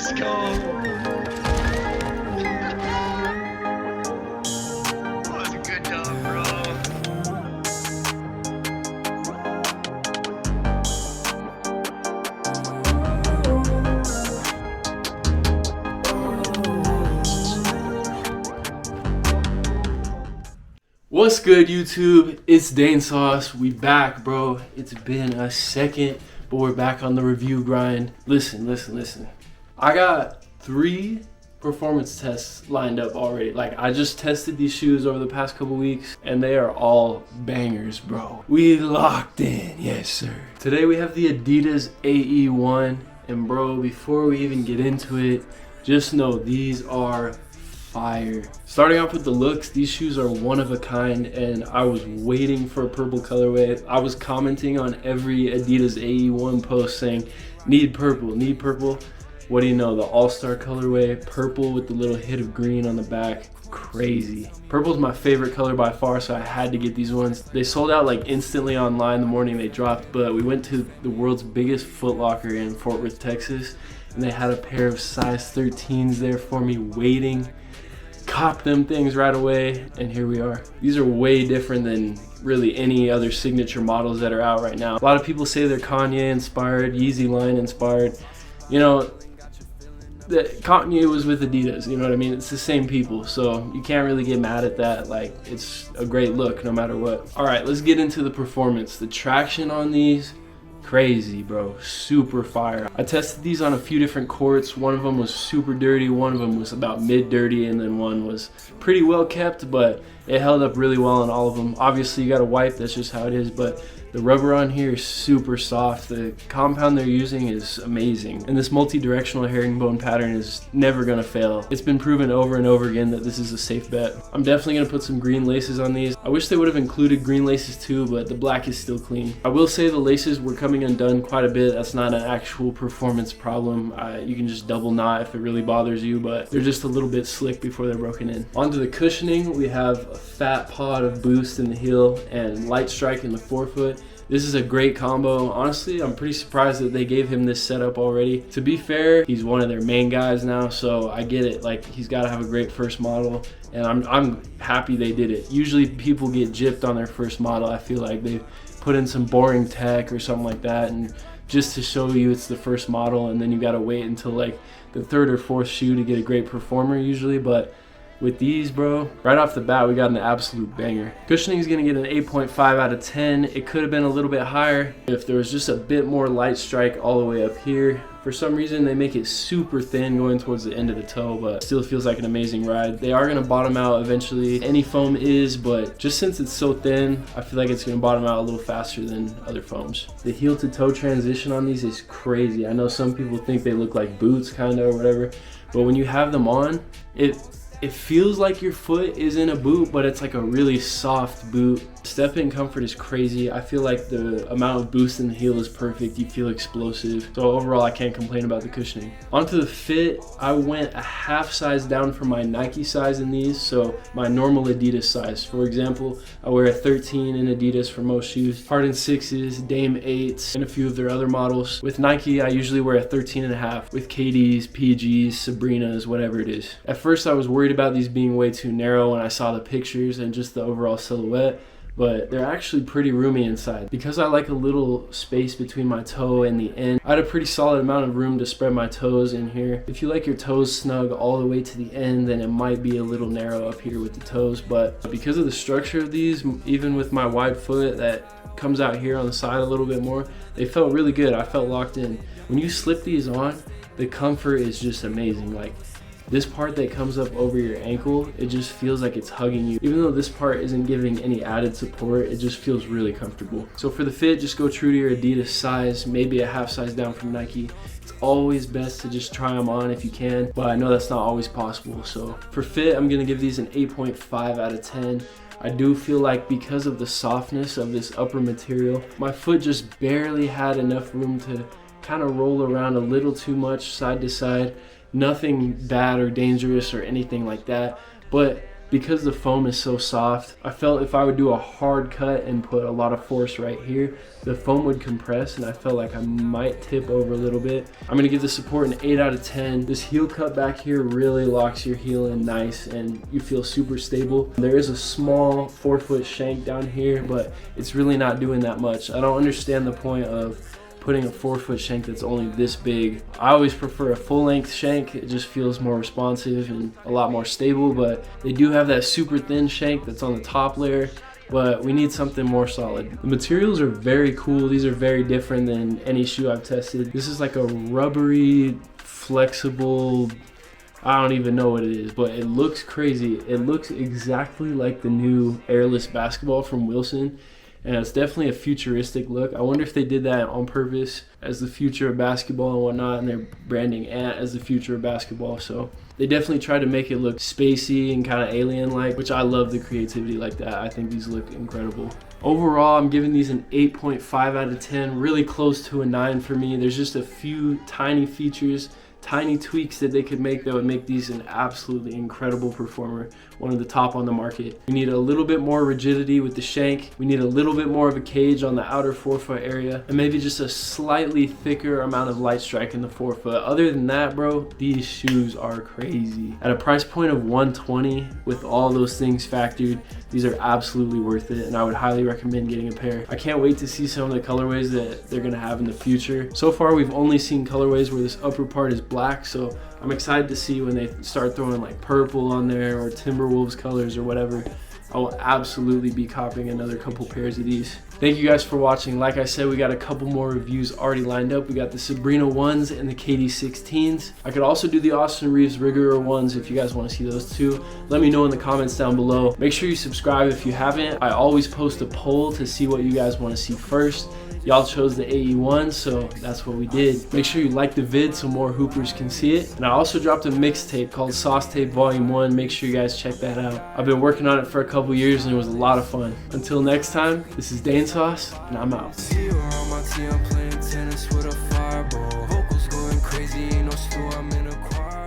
Let's go. That was a good dog, bro. What's good, YouTube? It's Dane Sauce. We back, bro. It's been a second, but we're back on the review grind. Listen. I got 3 performance tests lined up already. Like, I just tested these shoes over the past couple weeks, and they are all bangers, bro. We locked in, yes, sir. Today we have the Adidas AE1, and bro, before we even get into it, just know these are fire. Starting off with the looks, these shoes are one of a kind, and I was waiting for a purple colorway. I was commenting on every Adidas AE1 post saying, need purple. What do you know, the all-star colorway, purple with the little hit of green on the back, crazy. Purple's my favorite color by far, so I had to get these ones. They sold out like instantly online the morning they dropped, but we went to the world's biggest Foot Locker in Fort Worth, Texas, and they had a pair of size 13s there for me waiting. Cop them things right away, and here we are. These are way different than really any other signature models that are out right now. A lot of people say they're Kanye inspired, Yeezy line inspired. You know, Kanye was with Adidas, you know what I mean? It's the same people, so you can't really get mad at that. Like, it's a great look no matter what. All right, let's get into the performance. The traction on these, crazy, bro. Super fire. I tested these on a few different courts. One of them was super dirty, one of them was about mid dirty, and then one was pretty well kept, but it held up really well on all of them. Obviously you gotta wipe, that's just how it is, but the rubber on here is super soft. The compound they're using is amazing. And this multi-directional herringbone pattern is never gonna fail. It's been proven over and over again that this is a safe bet. I'm definitely gonna put some green laces on these. I wish they would have included green laces too, but the black is still clean. I will say the laces were coming undone quite a bit. That's not an actual performance problem. You can just double knot if it really bothers you, but they're just a little bit slick before they're broken in. Onto the cushioning, we have a fat pod of boost in the heel and light strike in the forefoot. This is a great combo. Honestly, I'm pretty surprised that they gave him this setup already. To be fair, he's one of their main guys now, so I get it. Like, he's got to have a great first model, and I'm happy they did it. Usually people get gypped on their first model. I feel like they put in some boring tech or something like that, and just to show you it's the first model, and then you got to wait until like the 3rd or 4th shoe to get a great performer usually. But with these, bro, right off the bat, we got an absolute banger. Cushioning is gonna get an 8.5 out of 10. It could have been a little bit higher if there was just a bit more light strike all the way up here. For some reason, they make it super thin going towards the end of the toe, but still feels like an amazing ride. They are gonna bottom out eventually. Any foam is, but just since it's so thin, I feel like it's gonna bottom out a little faster than other foams. The heel to toe transition on these is crazy. I know some people think they look like boots kinda or whatever, but when you have them on, it feels like your foot is in a boot, but it's like a really soft boot. Step-in comfort is crazy. I feel like the amount of boost in the heel is perfect. You feel explosive. So overall, I can't complain about the cushioning. Onto the fit, I went a half size down from my Nike size in these, so my normal Adidas size. For example, I wear a 13 in Adidas for most shoes, Harden 6s, Dame 8s, and a few of their other models. With Nike, I usually wear a 13.5 with KDs, PGs, Sabrinas, whatever it is. At first, I was worried about these being way too narrow when I saw the pictures and just the overall silhouette, but they're actually pretty roomy inside. Because I like a little space between my toe and the end, I had a pretty solid amount of room to spread my toes in here. If you like your toes snug all the way to the end, then it might be a little narrow up here with the toes, but because of the structure of these, even with my wide foot that comes out here on the side a little bit more, they felt really good. I felt locked in. When you slip these on, the comfort is just amazing. Like, this part that comes up over your ankle, it just feels like it's hugging you. Even though this part isn't giving any added support, it just feels really comfortable. So for the fit, just go true to your Adidas size, maybe a half size down from Nike. It's always best to just try them on if you can, but I know that's not always possible. So for fit, I'm gonna give these an 8.5 out of 10. I do feel like because of the softness of this upper material, my foot just barely had enough room to kind of roll around a little too much side to side. Nothing bad or dangerous or anything like that, but because the foam is so soft, I felt if I would do a hard cut and put a lot of force right here, the foam would compress and I felt like I might tip over a little bit. I'm gonna give the support an 8 out of 10. This heel cut back here really locks your heel in nice and you feel super stable. There is a small 4-foot shank down here, but it's really not doing that much. I don't understand the point of putting a 4-foot shank that's only this big. I always prefer a full-length shank. It just feels more responsive and a lot more stable, but they do have that super thin shank that's on the top layer, but we need something more solid. The materials are very cool. These are very different than any shoe I've tested. This is like a rubbery, flexible, I don't even know what it is, but it looks crazy. It looks exactly like the new airless basketball from Wilson. And it's definitely a futuristic look. I wonder if they did that on purpose as the future of basketball and whatnot, and they're branding Ant as the future of basketball. So they definitely tried to make it look spacey and kind of alien-like, which I love the creativity like that. I think these look incredible. Overall, I'm giving these an 8.5 out of 10, really close to a 9 for me. There's just a few tiny features, tiny tweaks that they could make that would make these an absolutely incredible performer, one of the top on the market. We need a little bit more rigidity with the shank. We need a little bit more of a cage on the outer 4-foot area, and maybe just a slightly thicker amount of light strike in the 4-foot. Other than that, bro, these shoes are crazy. At a price point of $120, with all those things factored, these are absolutely worth it, and I would highly recommend getting a pair. I can't wait to see some of the colorways that they're gonna have in the future. So far, we've only seen colorways where this upper part is black, so I'm excited to see when they start throwing like purple on there or Timberwolves colors or whatever. I will absolutely be copying another couple pairs of these. Thank you guys for watching. Like I said, we got a couple more reviews already lined up. We got the Sabrina 1s and the KD 16s. I could also do the Austin Reeves Rigor 1s if you guys want to see those too. Let me know in the comments down below. Make sure you subscribe if you haven't. I always post a poll to see what you guys want to see first. Y'all chose the AE1, so that's what we did. Make sure you like the vid so more hoopers can see it. And I also dropped a mixtape called Sauce Tape Volume 1. Make sure you guys check that out. I've been working on it for a couple years and it was a lot of fun. Until next time, this is Dane Sauce, and I'm out. Vocals going crazy, ain't no store, I'm in a choir.